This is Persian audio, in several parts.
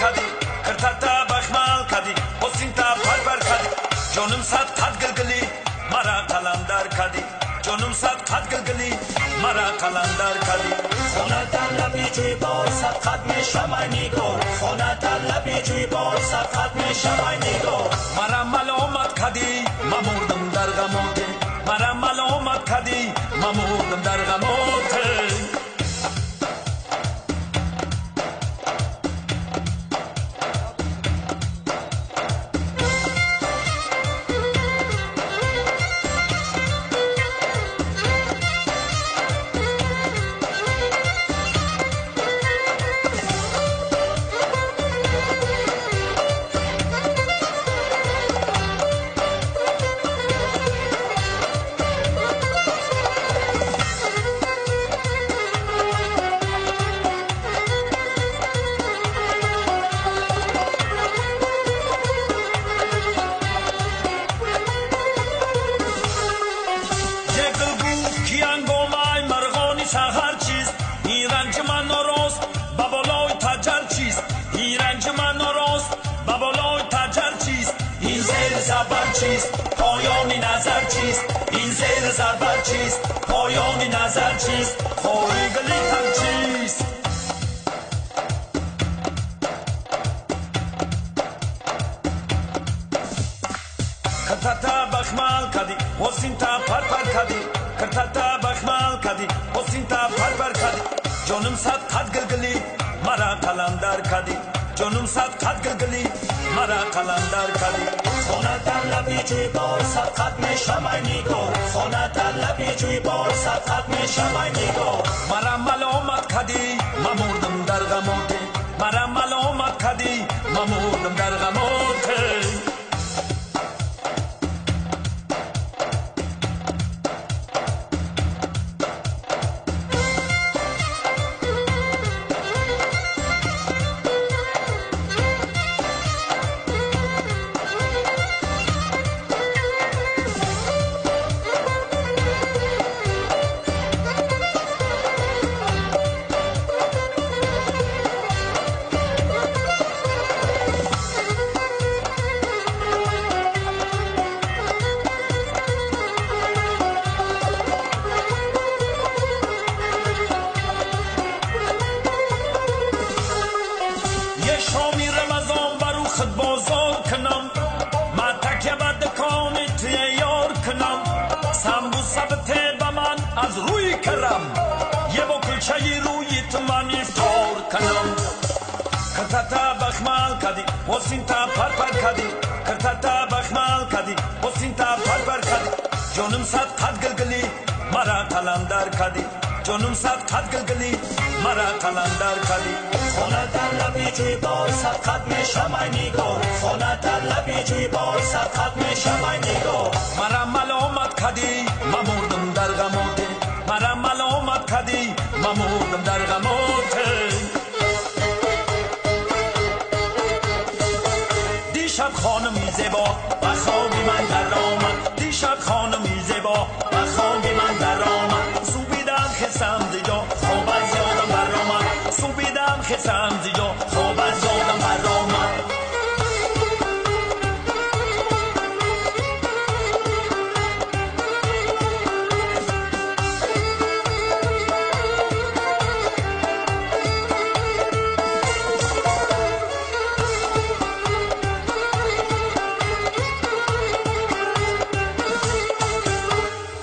کدی کرتا بخمال کدی حسینتا پر کدی جانم صد قد گلگلی مرا قلندر کدی جانم صد قد گلگلی مرا قلندر کدی خونه در لبی جوی بار صد قد میشم ای نگار خونه در لبی جوی بار صد قد میشم ای نگار مرا ملامت کدی ممردم در غمات مرا ملامت کدی ممردم در غمات سحر چیست این رنج من ناراست با بالای تجر چیست این رنج من ناراست با بالای تجر چیست این زیر زبر چیست پایان نظر چیست این زیر زبر چیست پایان نظر چیست خوری گلی تن چیست کرتا بخمال کدی حسینتا پر کدی کرتا بخمال کدی حسینتا پر کدی جانم صد قد گلگلی مرا قلندر کدی جانم صد قد گلگلی مرا قلندر کدی خونه در لبی جوی بار صد قد میشم ای نگار خونه در لبی جوی بار صد قد میشم ای نگار مرا ملامت کدی ممردم در غمات مرا ملامت کدی ممردم در غمات شامی رمضان برو خود بازار کنم ما تکیه به دکان توی یار کنم سمبوسه بده به من از روی کرم یه با کلچه روی تو من افطار کنم کرتا بخمال کدی حسینتا پر کدی کرتا بخمال کدی حسینتا پر کدی جانم صد قد گلگلی مرا قلندر کدی جانم صد قد گلگلی مرا قلندر کدی خونه در لبی جوی بار صد قد میشم ای نگار خونه در لبی جوی بار صد قد میشم ای نگار مرا ملامت کدی ممردم در غمات مرا ملامت کدی ممردم در غمات دیشب خانمی زیبا و خوابی من در آمد دیشب خانمی زیبا و خوابی من در آمد سوبیدم خسم زیجا خواب از یادم بر آمد سوبیدم خسم زیجا خواب از یادم بر آمد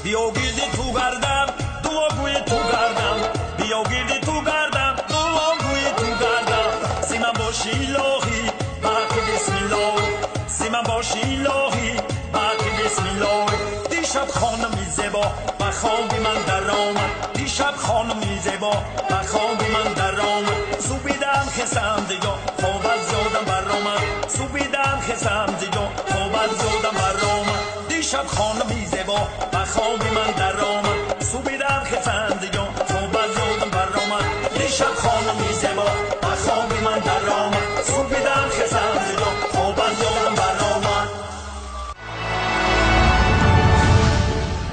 بیا گیردی تو گردم دعاگوی تو گردم بیا گیردی تو گردم دعاگوی تو گردم سیمن باشی الهی بلکه بسم الله سیمن باشی الهی بلکه بسم الله دیشب خانمی زیبا و خوابی من در آمد دیشب خانمی زیبا و خوابی من در آمد سوبیدم خسم زیجا خواب از یادم بر آمد سوبیدم خسم زیجا خواب از یادم بر آمد دیشب خانمی زیبا و خوابی من در آمد سوبیدم خسم